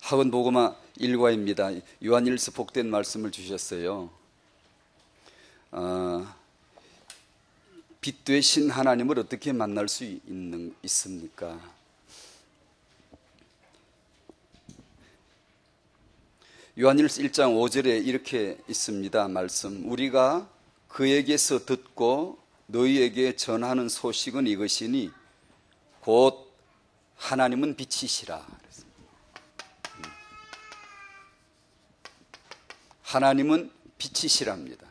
학원 복음화 일과입니다. 요한일서 복된 말씀을 주셨어요. 빛 되신 하나님을 어떻게 만날 수 있습니까? 요한일서 1장 5절에 이렇게 있습니다. 말씀. 우리가 그에게서 듣고 너희에게 전하는 소식은 이것이니 곧 하나님은 빛이시라. 하나님은 빛이시랍니다.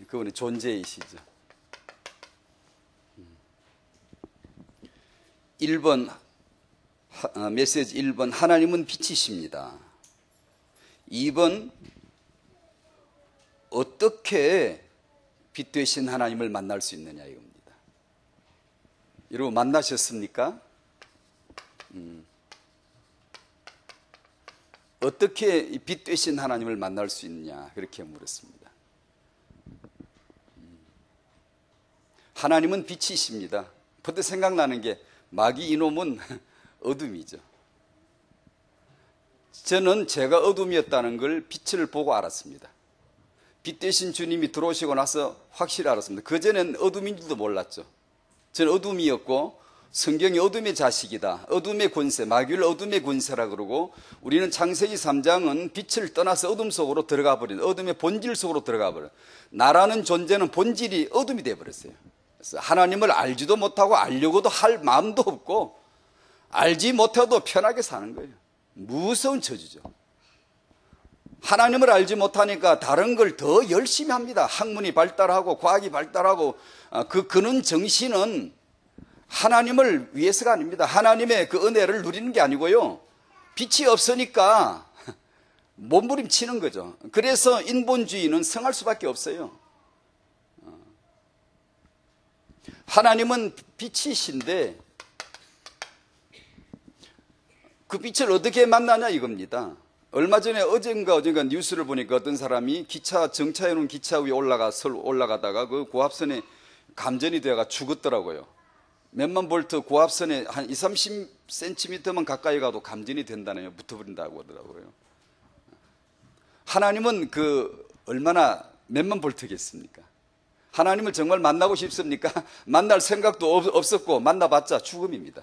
그분의 존재이시죠. 1번 메시지 1번 하나님은 빛이십니다. 2번 어떻게 빛 되신 하나님을 만날 수 있느냐 이겁니다. 여러분 만나셨습니까? 어떻게 빛 되신 하나님을 만날 수 있느냐 그렇게 물었습니다. 하나님은 빛이십니다. 그때 생각나는 게 마귀 이놈은 어둠이죠. 저는 제가 어둠이었다는 걸 빛을 보고 알았습니다. 빛 되신 주님이 들어오시고 나서 확실히 알았습니다. 그전엔 어둠인 줄도 몰랐죠. 저는 어둠이었고 성경이 어둠의 자식이다. 어둠의 권세, 마귀를 어둠의 권세라 그러고 우리는 창세기 3장은 빛을 떠나서 어둠 속으로 들어가 버린 어둠의 본질 속으로 들어가 버린 나라는 존재는 본질이 어둠이 되어버렸어요. 그래서 하나님을 알지도 못하고 알려고도 할 마음도 없고 알지 못해도 편하게 사는 거예요. 무서운 저주죠. 하나님을 알지 못하니까 다른 걸 더 열심히 합니다. 학문이 발달하고 과학이 발달하고 그는 정신은 하나님을 위해서가 아닙니다. 하나님의 그 은혜를 누리는 게 아니고요. 빛이 없으니까 몸부림치는 거죠. 그래서 인본주의는 성할 수밖에 없어요. 하나님은 빛이신데 그 빛을 어떻게 만나냐 이겁니다. 얼마 전에 어젠가 뉴스를 보니까 어떤 사람이 정차해 놓은 기차 위에 올라가다가 그 고압선에 감전이 되어가 죽었더라고요. 몇만 볼트 고압선에 한 20-30cm만 가까이 가도 감전이 된다네요. 붙어버린다고 하더라고요. 하나님은 얼마나 몇만 볼트겠습니까? 하나님을 정말 만나고 싶습니까? 만날 생각도 없었고 만나봤자 죽음입니다.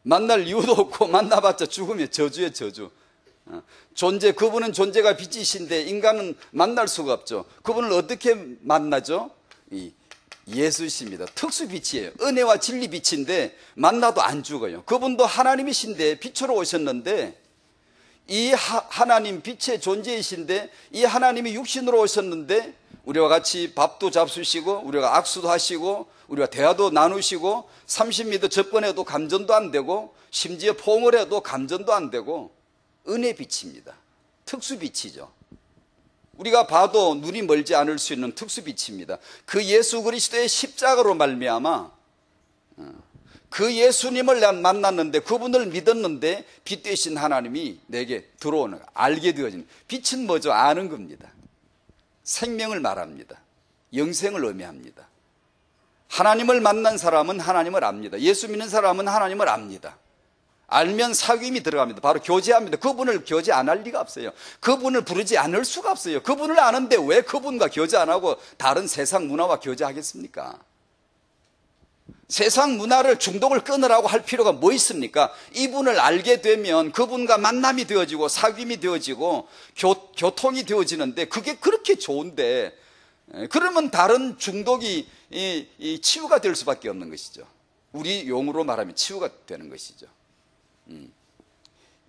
만날 이유도 없고 만나봤자 죽음이에요. 저주의 저주. 그분은 존재가 빛이신데 인간은 만날 수가 없죠. 그분을 어떻게 만나죠? 예수십니다. 특수 빛이에요. 은혜와 진리 빛인데 만나도 안 죽어요. 그분도 하나님이신데 빛으로 오셨는데 이 하나님 빛의 존재이신데 이 하나님이 육신으로 오셨는데 우리와 같이 밥도 잡수시고 우리가 악수도 하시고 우리가 대화도 나누시고 30m 접근해도 감전도 안 되고 심지어 포옹을 해도 감전도 안 되고 은혜 빛입니다. 특수 빛이죠. 우리가 봐도 눈이 멀지 않을 수 있는 특수 빛입니다. 그 예수 그리스도의 십자가로 말미암아 그 예수님을 난 만났는데 그분을 믿었는데 빛 되신 하나님이 내게 들어오는 알게 되어지는 빛은 뭐죠? 아는 겁니다. 생명을 말합니다. 영생을 의미합니다. 하나님을 만난 사람은 하나님을 압니다. 예수 믿는 사람은 하나님을 압니다. 알면 사귐이 들어갑니다. 바로 교제합니다. 그분을 교제 안 할 리가 없어요. 그분을 부르지 않을 수가 없어요. 그분을 아는데 왜 그분과 교제 안 하고 다른 세상 문화와 교제하겠습니까? 세상 문화를 중독을 끊으라고 할 필요가 뭐 있습니까? 이분을 알게 되면 그분과 만남이 되어지고 사귐이 되어지고 교통이 되어지는데 그게 그렇게 좋은데 그러면 다른 중독이 치유가 될 수밖에 없는 것이죠. 우리 용어로 말하면 치유가 되는 것이죠.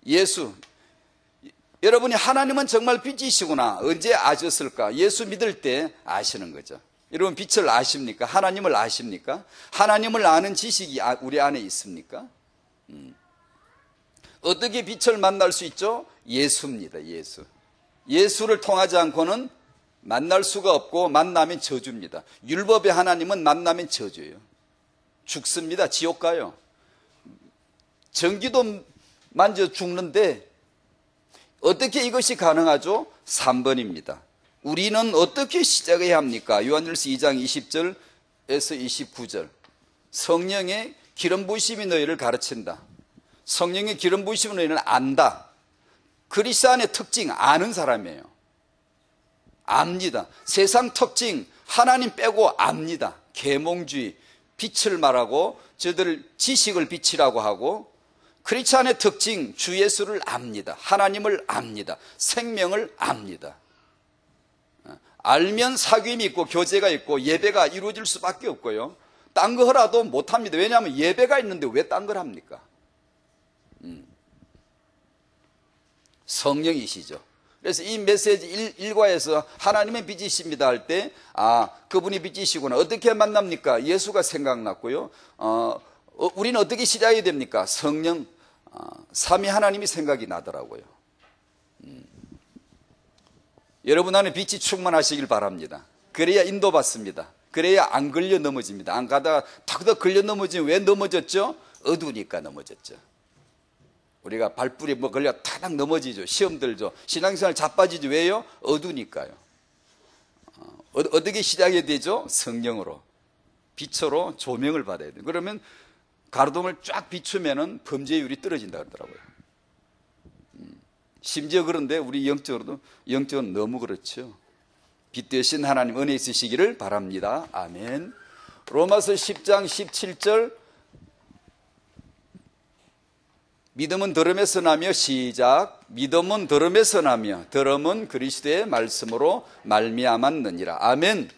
예수, 여러분이 하나님은 정말 빛이시구나 언제 아셨을까? 예수 믿을 때 아시는 거죠. 여러분 빛을 아십니까? 하나님을 아십니까? 하나님을 아는 지식이 우리 안에 있습니까? 어떻게 빛을 만날 수 있죠? 예수입니다. 예수를 통하지 않고는 만날 수가 없고 만나면 저주입니다. 율법의 하나님은 만나면 저주예요. 죽습니다. 지옥 가요. 전기도 만져 죽는데 어떻게 이것이 가능하죠? 3번입니다. 우리는 어떻게 시작해야 합니까? 요한일서 2장 20절에서 29절. 성령의 기름 부으심이 너희를 가르친다. 성령의 기름 부으심으로 인해 안다. 그리스도 안의 특징, 아는 사람이에요. 압니다. 세상 특징, 하나님 빼고 압니다. 계몽주의, 빛을 말하고 저들 지식을 빛이라고 하고, 크리스찬의 특징, 주 예수를 압니다. 하나님을 압니다. 생명을 압니다. 알면 사귐이 있고 교제가 있고 예배가 이루어질 수밖에 없고요. 딴 거 하라도 못합니다. 왜냐하면 예배가 있는데 왜 딴 걸 합니까? 성령이시죠. 그래서 이 메시지 1과에서 하나님의 빛이십니다 할 때, 그분이 빛이시구나. 어떻게 만납니까? 예수가 생각났고요. 우리는 어떻게 시작해야 됩니까? 성령, 삼위 하나님이 생각이 나더라고요. 여러분 안에 빛이 충만하시길 바랍니다. 그래야 인도받습니다. 그래야 안 걸려 넘어집니다. 안 가다가 탁탁 걸려 넘어지면 왜 넘어졌죠? 어두우니까 넘어졌죠. 우리가 발불이 뭐 걸려 타닥 넘어지죠. 시험 들죠. 신앙생활 자빠지죠. 왜요? 어두우니까요. 어떻게 시작해야 되죠? 성령으로, 빛으로 조명을 받아야 돼요. 그러면 가로등을 쫙 비추면은 범죄율이 떨어진다 그러더라고요. 심지어 그런데 우리 영적으로도 너무 그렇죠. 빛 되신 하나님 은혜 있으시기를 바랍니다. 아멘. 로마서 10장 17절, 믿음은 들음에서 나며, 시작. 믿음은 들음에서 나며 들음은 그리스도의 말씀으로 말미암았느니라. 아멘.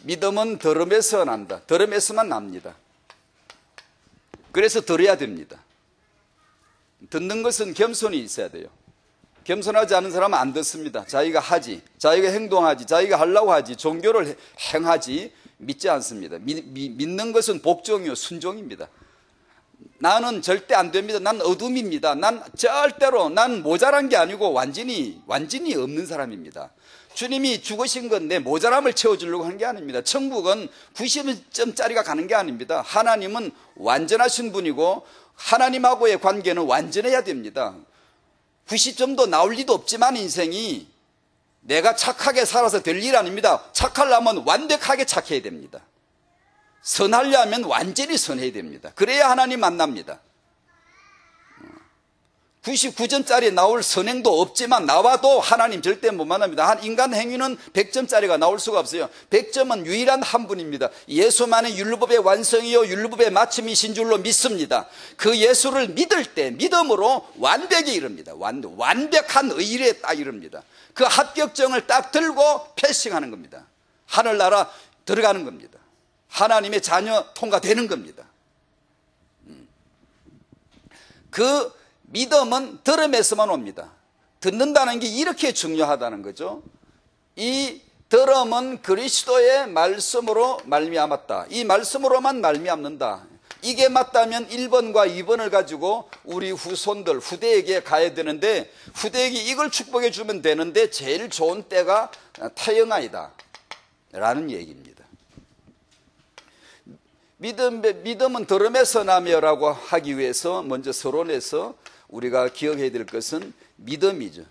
믿음은 들음에서 난다. 들음에서만 납니다. 그래서 들어야 됩니다. 듣는 것은 겸손이 있어야 돼요. 겸손하지 않은 사람은 안 듣습니다. 자기가 하지, 자기가 행동하지, 자기가 하려고 하지, 종교를 행하지 믿지 않습니다. 믿는 것은 복종이요 순종입니다. 나는 절대 안 됩니다. 난 어둠입니다. 난 절대로, 난 모자란 게 아니고 완전히 없는 사람입니다. 주님이 죽으신 건 내 모자람을 채워주려고 하는 게 아닙니다. 천국은 90점짜리가 가는 게 아닙니다. 하나님은 완전하신 분이고 하나님하고의 관계는 완전해야 됩니다. 90점도 나올 리도 없지만 인생이 내가 착하게 살아서 될 일 아닙니다. 착하려면 완벽하게 착해야 됩니다. 선하려면 완전히 선해야 됩니다. 그래야 하나님 만납니다. 99점짜리 나올 선행도 없지만 나와도 하나님 절대 못 만납니다. 한 인간 행위는 100점짜리가 나올 수가 없어요. 100점은 유일한 한 분입니다. 예수만의 율법의 완성이요 율법의 마침이신 줄로 믿습니다. 그 예수를 믿을 때 믿음으로 완벽에 이릅니다. 완벽한 의일에 딱 이릅니다. 그 합격증을 딱 들고 패싱하는 겁니다. 하늘나라 들어가는 겁니다. 하나님의 자녀 통과되는 겁니다. 그 믿음은 들음에서만 옵니다. 듣는다는 게 이렇게 중요하다는 거죠. 이 들음은 그리스도의 말씀으로 말미암았다. 이 말씀으로만 말미암는다. 이게 맞다면 1번과 2번을 가지고 우리 후손들, 후대에게 가야 되는데, 후대에게 이걸 축복해 주면 되는데 제일 좋은 때가 타영아이다 라는 얘기입니다. 믿음은 들음에서 나며라고 하기 위해서 먼저 서론에서 우리가 기억해야 될 것은 믿음이죠.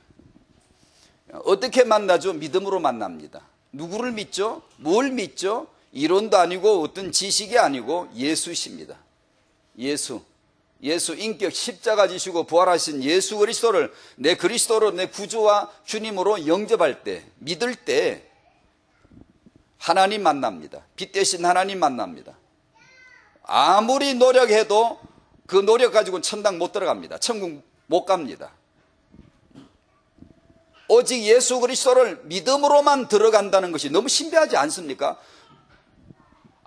어떻게 만나죠? 믿음으로 만납니다. 누구를 믿죠? 뭘 믿죠? 이론도 아니고 어떤 지식이 아니고 예수십니다. 예수 인격 십자가 지시고 부활하신 예수 그리스도를 내 그리스도로 내 구주와 주님으로 영접할 때, 믿을 때 하나님 만납니다. 빛 대신 하나님 만납니다. 아무리 노력해도 그 노력 가지고는 천당 못 들어갑니다. 천국 못 갑니다. 오직 예수 그리스도를 믿음으로만 들어간다는 것이 너무 신비하지 않습니까?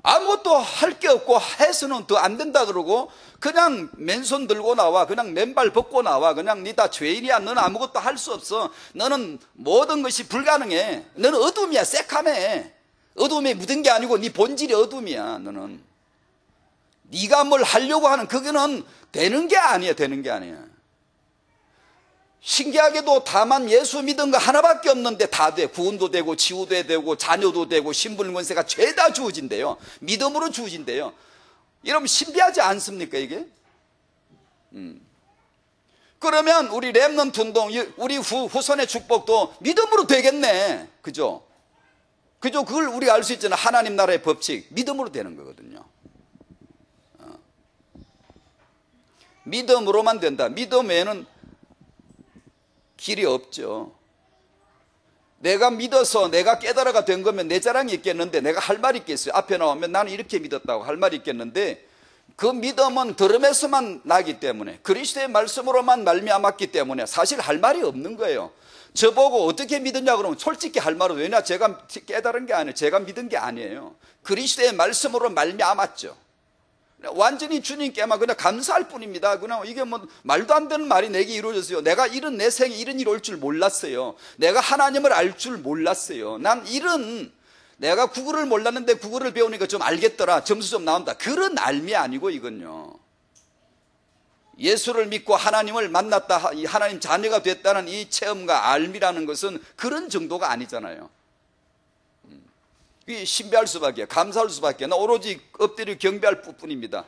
아무것도 할 게 없고 해서는 더 안 된다 그러고 그냥 맨손 들고 나와, 그냥 맨발 벗고 나와, 그냥 니 다 죄인이야, 너는 아무것도 할 수 없어, 너는 모든 것이 불가능해, 너는 어둠이야, 새카매, 어둠에 묻은 게 아니고 네 본질이 어둠이야. 너는 네가 뭘 하려고 하는 그거는 되는 게 아니야. 되는 게 아니야. 신기하게도 다만 예수 믿은 거 하나밖에 없는데 다 돼. 구원도 되고 치유도 되고 자녀도 되고 신분 권세가 죄다 주어진대요. 믿음으로 주어진대요. 여러분 신비하지 않습니까 이게? 그러면 우리 렘넌트 운동, 우리 후손의 축복도 믿음으로 되겠네. 그죠? 그걸 우리가 알 수 있잖아요. 하나님 나라의 법칙 믿음으로 되는 거거든요. 믿음으로만 된다. 믿음 외에는 길이 없죠. 내가 믿어서 내가 깨달아가 된 거면 내 자랑이 있겠는데, 내가 할 말이 있겠어요? 앞에 나오면 나는 이렇게 믿었다고 할 말이 있겠는데, 그 믿음은 들음에서만 나기 때문에, 그리스도의 말씀으로만 말미암았기 때문에 사실 할 말이 없는 거예요. 저보고 어떻게 믿었냐 그러면 솔직히 할 말은, 왜냐, 제가 깨달은 게 아니에요. 제가 믿은 게 아니에요. 그리스도의 말씀으로 말미암았죠. 완전히 주님께만 그냥 감사할 뿐입니다. 그냥 이게 뭐 말도 안 되는 말이 내게 이루어졌어요. 내가 내 생에 이런 일이 올 줄 몰랐어요. 내가 하나님을 알 줄 몰랐어요. 난 내가 국어를 몰랐는데 국어를 배우니까 좀 알겠더라, 점수 좀 나온다, 그런 알미 아니고, 이건요, 예수를 믿고 하나님을 만났다, 하나님 자녀가 됐다는 이 체험과 알미라는 것은 그런 정도가 아니잖아요. 신비할 수밖에, 감사할 수밖에, 나 오로지 엎드려 경배할 뿐입니다.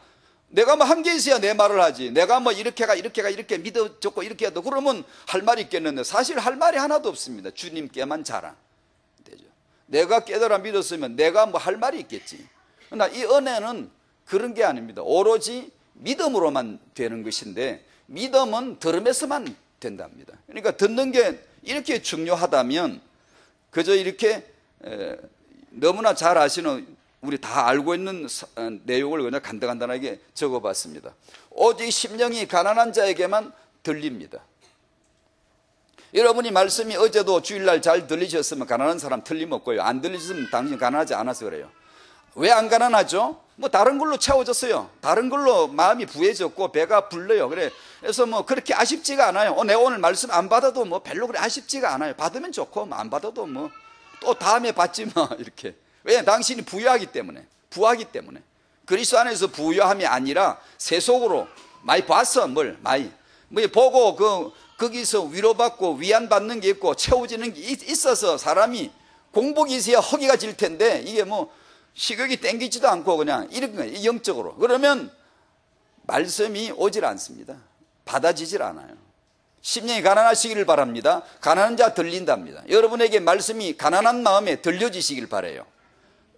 내가 뭐 한 게 있어야 내 말을 하지. 내가 뭐 이렇게 믿어줬고 이렇게 해도 그러면 할 말이 있겠는데, 사실 할 말이 하나도 없습니다. 주님께만 자랑 되죠. 내가 깨달아 믿었으면 내가 뭐 할 말이 있겠지. 그러나 이 은혜는 그런 게 아닙니다. 오로지 믿음으로만 되는 것인데, 믿음은 들음에서만 된답니다. 그러니까 듣는 게 이렇게 중요하다면, 그저 이렇게 너무나 잘 아시는, 우리 다 알고 있는 내용을 그냥 간단하게 적어봤습니다. 오직 심령이 가난한 자에게만 들립니다. 여러분이 말씀이 어제도 주일날 잘 들리셨으면 가난한 사람 틀림없고요. 안 들리셨으면 당신 가난하지 않아서 그래요. 왜 안 가난하죠? 뭐 다른 걸로 채워졌어요. 다른 걸로 마음이 부해졌고 배가 불러요. 그래서 뭐 그렇게 아쉽지가 않아요. 내가 오늘 말씀 안 받아도 뭐 별로 그래 아쉽지가 않아요. 받으면 좋고, 뭐 안 받아도 뭐 또 다음에 받지 뭐, 이렇게. 왜? 당신이 부유하기 때문에. 그리스도 안에서 부유함이 아니라 세속으로 많이 봤어. 많이 뭐 보고 거기서 위로받고 위안받는 게 있고 채워지는 게 있어서 사람이 공복이 있어야 허기가 질 텐데, 이게 뭐 식욕이 땡기지도 않고 그냥 이런 거예요, 영적으로. 그러면 말씀이 오질 않습니다. 받아지질 않아요. 심령이 가난하시기를 바랍니다. 가난한 자 들린답니다. 여러분에게 말씀이 가난한 마음에 들려지시길 바라요.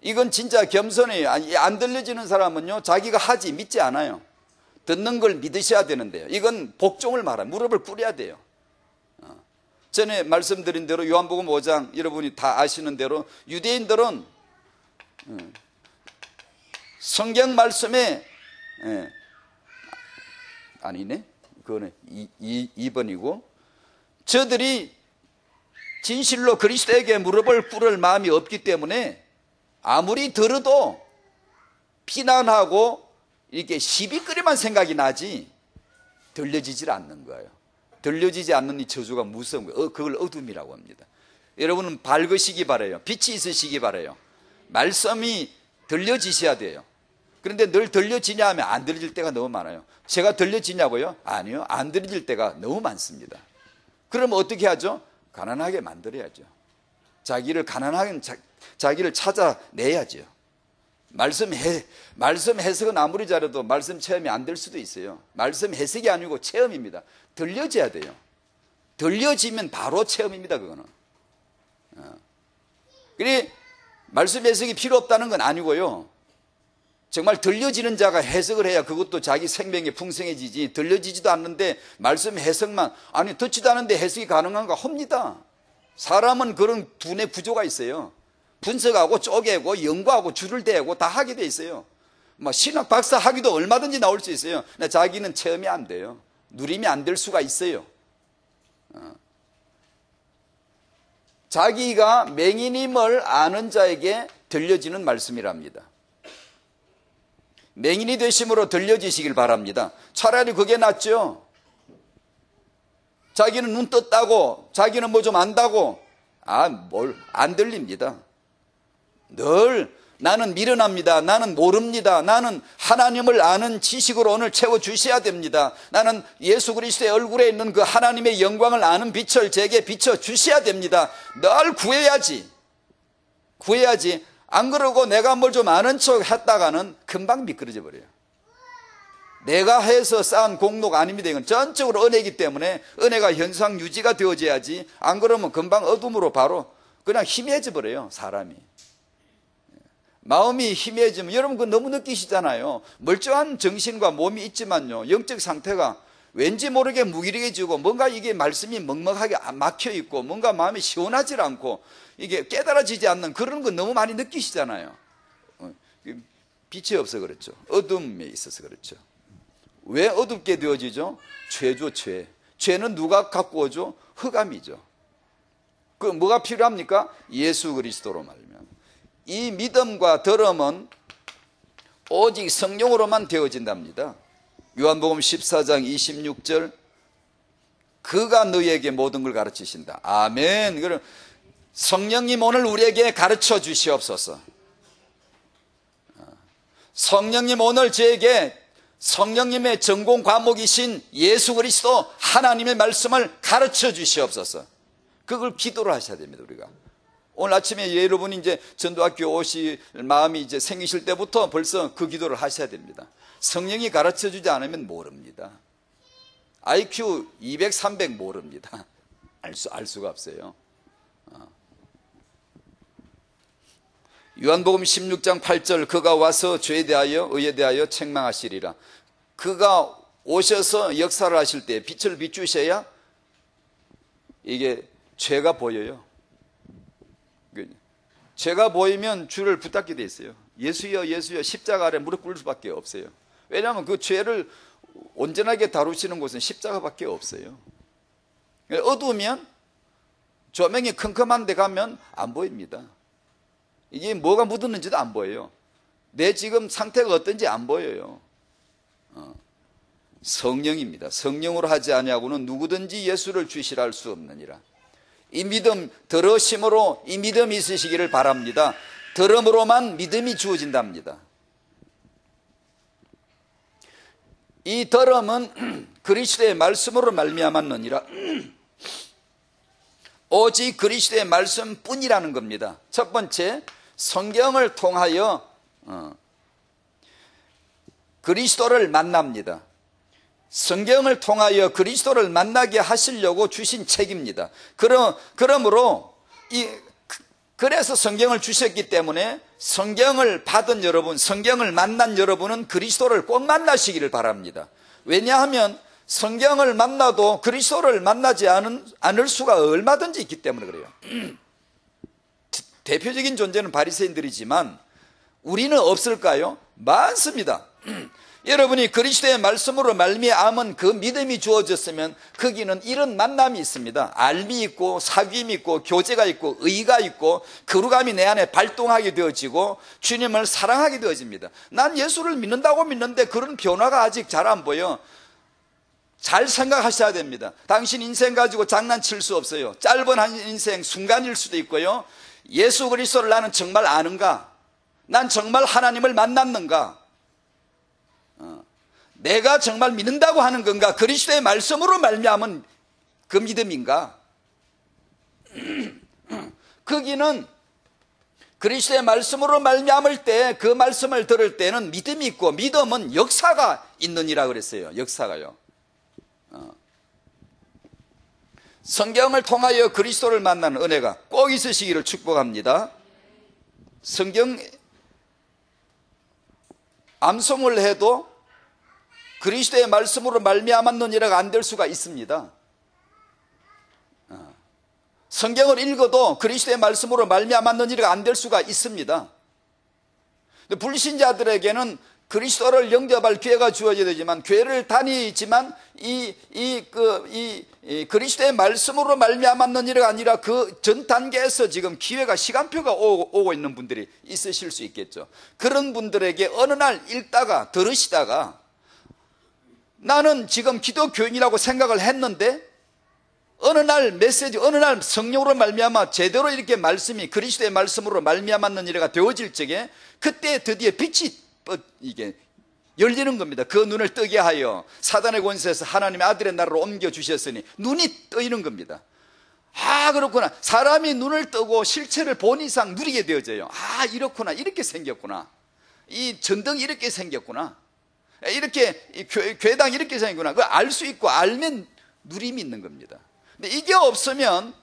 이건 진짜 겸손해요. 안 들려지는 사람은요, 자기가 하지 믿지 않아요. 듣는 걸 믿으셔야 되는데요, 이건 복종을 말합니다. 무릎을 꿇어야 돼요. 전에 말씀드린 대로 요한복음 5장, 여러분이 다 아시는 대로 유대인들은 성경 말씀에, 아니네, 그거는 2번이고, 저들이 진실로 그리스도에게 무릎을 꿇을 마음이 없기 때문에 아무리 들어도 비난하고 이렇게 시비거리만 생각이 나지 들려지질 않는 거예요. 들려지지 않는 이 저주가 무서운 거예요. 그걸 어둠이라고 합니다. 여러분은 밝으시기 바라요. 빛이 있으시기 바라요. 말씀이 들려지셔야 돼요. 그런데 늘 들려지냐 하면 안 들려질 때가 너무 많아요. 제가 들려지냐고요? 아니요, 안 들려질 때가 너무 많습니다. 그럼 어떻게 하죠? 가난하게 만들어야죠. 자기를 가난하게, 자기를 찾아내야죠. 말씀 해석은 아무리 잘해도 말씀 체험이 안 될 수도 있어요. 말씀 해석이 아니고 체험입니다. 들려져야 돼요. 들려지면 바로 체험입니다, 그거는. 그래, 말씀 해석이 필요 없다는 건 아니고요. 정말 들려지는 자가 해석을 해야 그것도 자기 생명이 풍성해지지, 들려지지도 않는데 말씀 해석만, 아니 듣지도 않는데 해석이 가능한가 합니다. 사람은 그런 두뇌 구조가 있어요. 분석하고 쪼개고 연구하고 줄을 대고 다 하게 돼 있어요. 막 신학 박사 학위도 얼마든지 나올 수 있어요. 근데 자기는 체험이 안 돼요. 누림이 안 될 수가 있어요. 자기가 맹인임을 아는 자에게 들려지는 말씀이랍니다. 맹인이 되심으로 들려지시길 바랍니다. 차라리 그게 낫죠. 자기는 눈 떴다고, 자기는 뭐 좀 안다고, 뭘 안 들립니다. 늘 나는 미련합니다. 나는 모릅니다. 나는 하나님을 아는 지식으로 오늘 채워주셔야 됩니다. 나는 예수 그리스도의 얼굴에 있는 그 하나님의 영광을 아는 빛을 제게 비춰주셔야 됩니다. 늘 구해야지. 안 그러고 내가 뭘 좀 아는 척 했다가는 금방 미끄러져 버려요. 내가 해서 쌓은 공로가 아닙니다. 이건 전적으로 은혜이기 때문에 은혜가 현상 유지가 되어져야지, 안 그러면 금방 어둠으로 바로 그냥 희미해져 버려요, 사람이. 마음이 희미해지면 여러분 그거 너무 느끼시잖아요. 멀쩡한 정신과 몸이 있지만요, 영적 상태가 왠지 모르게 무기력해지고 뭔가 이게 말씀이 먹먹하게 막혀있고 뭔가 마음이 시원하지 않고 이게 깨달아지지 않는 그런 거 너무 많이 느끼시잖아요. 빛이 없어 그렇죠. 어둠에 있어서 그렇죠. 왜 어둡게 되어지죠? 죄죠, 죄. 죄는 누가 갖고 오죠? 흑암이죠. 그 뭐가 필요합니까? 예수 그리스도로 말면. 이 믿음과 들음은 오직 성령으로만 되어진답니다. 요한복음 14장 26절, 그가 너희에게 모든 걸 가르치신다. 아멘. 그럼 성령님 오늘 우리에게 가르쳐 주시옵소서. 성령님 오늘 저에게 성령님의 전공 과목이신 예수 그리스도 하나님의 말씀을 가르쳐 주시옵소서. 그걸 기도를 하셔야 됩니다. 우리가 오늘 아침에 여러분이 이제 전도학교 오실 마음이 이제 생기실 때부터 벌써 그 기도를 하셔야 됩니다. 성령이 가르쳐 주지 않으면 모릅니다. IQ 200, 300 모릅니다. 알 수가 없어요. 요한복음 16장 8절, 그가 와서 죄에 대하여 의에 대하여 책망하시리라. 그가 오셔서 역사를 하실 때 빛을 비추셔야 이게 죄가 보여요. 죄가 보이면 주를 붙잡게 돼 있어요. 예수여 예수여 십자가 아래 무릎 꿇을 수밖에 없어요. 왜냐하면 그 죄를 온전하게 다루시는 곳은 십자가밖에 없어요. 어두우면 조명이 컴컴한 데 가면 안 보입니다. 이게 뭐가 묻었는지도 안 보여요. 내 지금 상태가 어떤지 안 보여요. 성령입니다. 성령으로 하지 아니하고는 누구든지 예수를 주시라 할 수 없느니라. 이 믿음, 들으심으로 이 믿음이 있으시기를 바랍니다. 들음으로만 믿음이 주어진답니다. 이 들음은 그리스도의 말씀으로 말미암았느니라. 오직 그리스도의 말씀뿐이라는 겁니다. 첫 번째, 성경을 통하여 그리스도를 만납니다. 성경을 통하여 그리스도를 만나게 하시려고 주신 책입니다. 그러므로 그래서 성경을 주셨기 때문에 성경을 받은 여러분, 성경을 만난 여러분은 그리스도를 꼭 만나시기를 바랍니다. 왜냐하면 성경을 만나도 그리스도를 만나지 않을 수가 얼마든지 있기 때문에 그래요. 대표적인 존재는 바리새인들이지만 우리는 없을까요? 많습니다. 여러분이 그리스도의 말씀으로 말미암은 그 믿음이 주어졌으면 거기는 이런 만남이 있습니다. 알미 있고 사귐이 있고 교제가 있고 의가 있고 거룩함이 내 안에 발동하게 되어지고 주님을 사랑하게 되어집니다. 난 예수를 믿는다고 믿는데 그런 변화가 아직 잘 안 보여. 잘 생각하셔야 됩니다. 당신 인생 가지고 장난칠 수 없어요. 짧은 한 인생 순간일 수도 있고요. 예수 그리스도를 나는 정말 아는가? 난 정말 하나님을 만났는가? 내가 정말 믿는다고 하는 건가? 그리스도의 말씀으로 말미암은 그 믿음인가? 거기는 그리스도의 말씀으로 말미암을 때, 그 말씀을 들을 때는 믿음이 있고, 믿음은 역사가 있느니라 그랬어요. 역사가요. 성경을 통하여 그리스도를 만나는 은혜가 꼭 있으시기를 축복합니다. 성경 암송을 해도 그리스도의 말씀으로 말미암았느니라가 안 될 수가 있습니다. 성경을 읽어도 그리스도의 말씀으로 말미암았느니라가 안 될 수가 있습니다. 불신자들에게는 그리스도를 영접할 기회가 주어져야 되지만, 교회를 다니지만 그리스도의 말씀으로 말미암았느니라가 아니라 그 전 단계에서 지금 기회가, 시간표가 오고 있는 분들이 있으실 수 있겠죠. 그런 분들에게 어느 날 읽다가 들으시다가 나는 지금 기독교인이라고 생각을 했는데 어느 날 성령으로 말미암아 제대로 이렇게 말씀이 그리스도의 말씀으로 말미암았느니라가 되어질 적에 그때 드디어 빛이 이게 열리는 겁니다. 그 눈을 뜨게 하여 사단의 권세에서 하나님의 아들의 나라로 옮겨주셨으니 눈이 뜨이는 겁니다. 아, 그렇구나. 사람이 눈을 뜨고 실체를 본 이상 누리게 되어져요. 아, 이렇구나. 이렇게 생겼구나. 이 전등이 이렇게 생겼구나. 이렇게 교회당 이렇게 생겼구나. 그걸 알 수 있고 알면 누림이 있는 겁니다. 근데 이게 없으면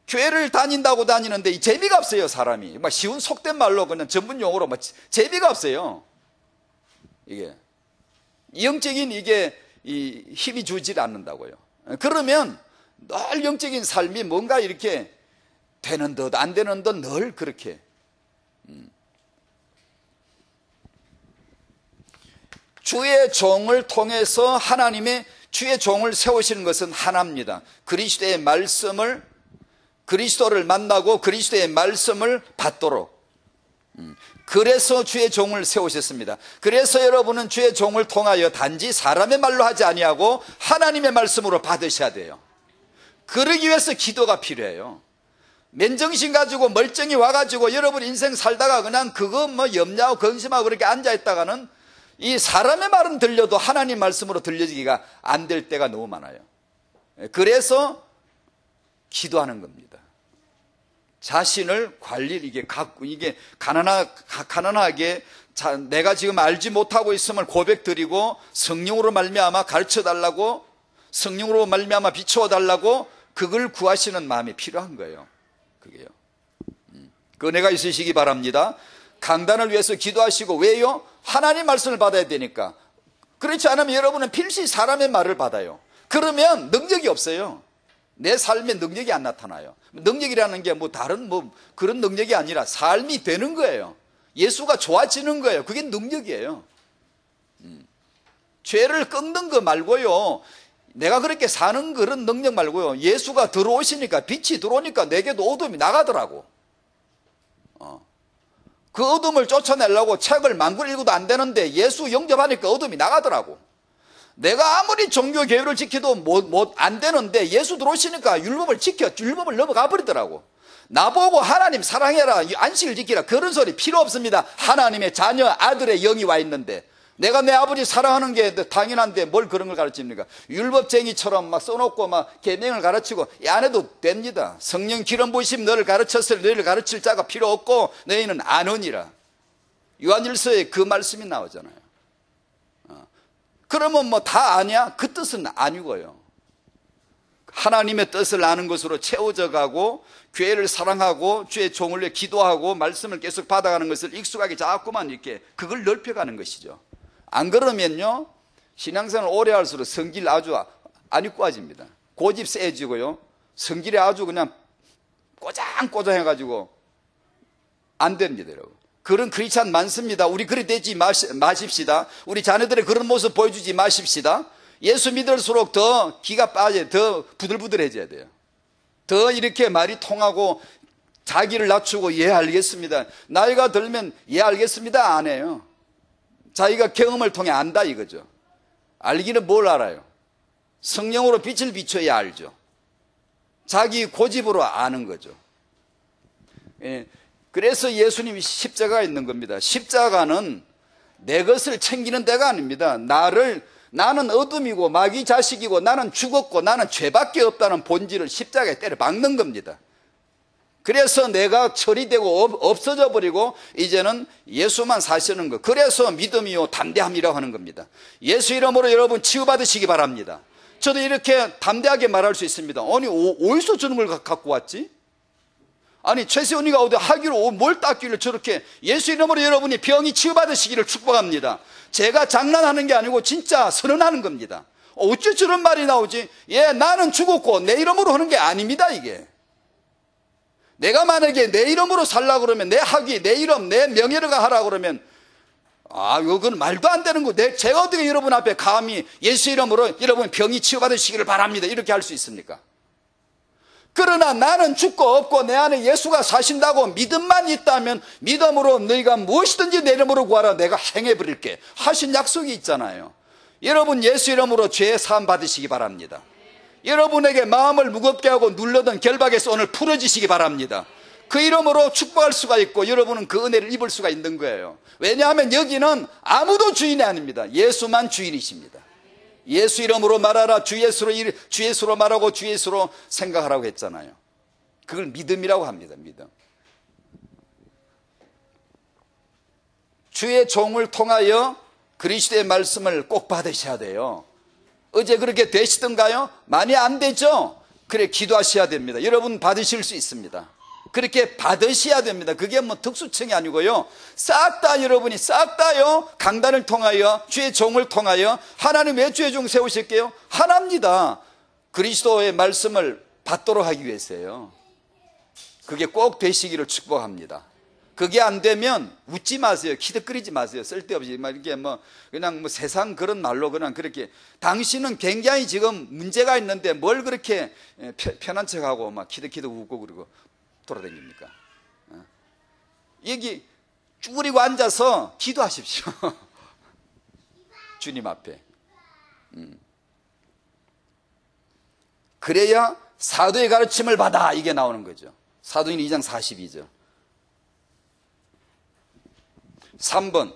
교회를 다닌다고 다니는데 이 재미가 없어요. 사람이 막 쉬운 속된 말로 그냥 전문 용어로 막 재미가 없어요. 이게 영적인 이게 이 힘이 주질 않는다고요. 그러면 늘 영적인 삶이 뭔가 이렇게 되는 듯 안 되는 듯 늘 그렇게. 주의 종을 통해서 하나님의 주의 종을 세우시는 것은 하나입니다. 그리스도의 말씀을, 그리스도를 만나고 그리스도의 말씀을 받도록. 그래서 주의 종을 세우셨습니다. 그래서 여러분은 주의 종을 통하여 단지 사람의 말로 하지 아니하고 하나님의 말씀으로 받으셔야 돼요. 그러기 위해서 기도가 필요해요. 맨정신 가지고 멀쩡히 와가지고 여러분 인생 살다가 그냥 그거 뭐 염려하고 근심하고 그렇게 앉아있다가는 이 사람의 말은 들려도 하나님 말씀으로 들려지기가 안 될 때가 너무 많아요. 그래서 기도하는 겁니다. 자신을 관리를 이게 갖고 이게 가난하게 내가 지금 알지 못하고 있음을 고백드리고 성령으로 말미암아 가르쳐달라고, 성령으로 말미암아 비추어달라고 그걸 구하시는 마음이 필요한 거예요. 그게요. 그 은혜가 있으시기 바랍니다. 강단을 위해서 기도하시고, 왜요? 하나님 말씀을 받아야 되니까. 그렇지 않으면 여러분은 필시 사람의 말을 받아요. 그러면 능력이 없어요. 내 삶에 능력이 안 나타나요. 능력이라는 게 뭐 다른 뭐 그런 능력이 아니라 삶이 되는 거예요. 예수가 좋아지는 거예요. 그게 능력이에요. 죄를 끊는 거 말고요, 내가 그렇게 사는 그런 능력 말고요, 예수가 들어오시니까, 빛이 들어오니까 내게도 어둠이 나가더라고. 그 어둠을 쫓아내려고 책을 만권 읽어도 안 되는데 예수 영접하니까 어둠이 나가더라고. 내가 아무리 종교 계율을 지켜도 안 되는데 예수 들어오시니까 율법을 넘어가 버리더라고. 나보고 하나님 사랑해라, 안식을 지키라, 그런 소리 필요 없습니다. 하나님의 자녀 아들의 영이 와 있는데 내가 내 아버지 사랑하는 게 당연한데 뭘 그런 걸 가르칩니까? 율법쟁이처럼 막 써놓고 막 계명을 가르치고 안 해도 됩니다. 성령 기름 부으심 너를 가르쳤을 너희를 가르칠 자가 필요 없고 너희는 아느니라. 요한일서에 그 말씀이 나오잖아요. 그러면 뭐 다 아냐? 그 뜻은 아니고요. 하나님의 뜻을 아는 것으로 채워져 가고 교회를 사랑하고 주의 종을 위해 기도하고 말씀을 계속 받아가는 것을 익숙하게 자꾸만 이렇게 그걸 넓혀가는 것이죠. 안 그러면요, 신앙생활 오래 할수록 성질 아주 안 입고 빠집니다. 고집 세지고요, 성질이 아주 그냥 꼬장꼬장 해가지고 안 됩니다, 여러분. 그런 크리스찬 많습니다. 우리 그리 되지 마십시다. 우리 자녀들의 그런 모습 보여주지 마십시다. 예수 믿을수록 더 기가 빠져요. 더 부들부들해져야 돼요. 더 이렇게 말이 통하고 자기를 낮추고 예 알겠습니다, 나이가 들면 예 알겠습니다 안 해요. 자기가 경험을 통해 안다 이거죠. 알기는 뭘 알아요? 성령으로 빛을 비춰야 알죠. 자기 고집으로 아는 거죠. 예. 그래서 예수님이 십자가가 있는 겁니다. 십자가는 내 것을 챙기는 데가 아닙니다. 나는 어둠이고 마귀 자식이고 나는 죽었고 나는 죄밖에 없다는 본질을 십자가에 때려 박는 겁니다. 그래서 내가 처리되고 없어져 버리고 이제는 예수만 사시는 것. 그래서 믿음이요 담대함이라고 하는 겁니다. 예수 이름으로 여러분 치유받으시기 바랍니다. 저도 이렇게 담대하게 말할 수 있습니다. 아니 어디서 저런 걸 갖고 왔지? 아니 최세훈이가 어디 하기로 뭘 땄길래 저렇게. 예수 이름으로 여러분이 병이 치유받으시기를 축복합니다. 제가 장난하는 게 아니고 진짜 선언하는 겁니다. 어째 저런 말이 나오지? 예, 나는 죽었고 내 이름으로 하는 게 아닙니다. 이게 내가 만약에 내 이름으로 살라고 그러면 내 학위, 내 이름, 내 명예를 하라고 그러면 이건 말도 안 되는 거. 제가 어떻게 여러분 앞에 감히 예수 이름으로 여러분 병이 치유받으시기를 바랍니다 이렇게 할 수 있습니까? 그러나 나는 죽고 없고 내 안에 예수가 사신다고 믿음만 있다면 믿음으로 너희가 무엇이든지 내 이름으로 구하라 내가 행해버릴게 하신 약속이 있잖아요. 여러분 예수 이름으로 죄 사함 받으시기 바랍니다. 여러분에게 마음을 무겁게 하고 눌러던 결박에서 오늘 풀어지시기 바랍니다. 그 이름으로 축복할 수가 있고 여러분은 그 은혜를 입을 수가 있는 거예요. 왜냐하면 여기는 아무도 주인이 아닙니다. 예수만 주인이십니다. 예수 이름으로 말하라. 주 예수로 말하고 주 예수로 생각하라고 했잖아요. 그걸 믿음이라고 합니다. 믿음. 주의 종을 통하여 그리스도의 말씀을 꼭 받으셔야 돼요. 어제 그렇게 되시던가요? 많이 안 되죠? 그래 기도하셔야 됩니다. 여러분 받으실 수 있습니다. 그렇게 받으셔야 됩니다. 그게 뭐 특수층이 아니고요. 싹 다 여러분이 싹 다요. 강단을 통하여 주의 종을 통하여 하나님 왜 주의 종 세우실게요? 하나입니다. 그리스도의 말씀을 받도록 하기 위해서요. 그게 꼭 되시기를 축복합니다. 그게 안 되면 웃지 마세요. 키득거리지 마세요. 쓸데없이 막 이렇게 그냥 세상 그런 말로 그냥 그렇게 당신은 굉장히 지금 문제가 있는데 뭘 그렇게 편한 척하고 막 키득키득 웃고 그러고 돌아다닙니까? 여기 쭈그리고 앉아서 기도하십시오. 주님 앞에. 그래야 사도의 가르침을 받아 이게 나오는 거죠. 사도행 2장 42절. 3번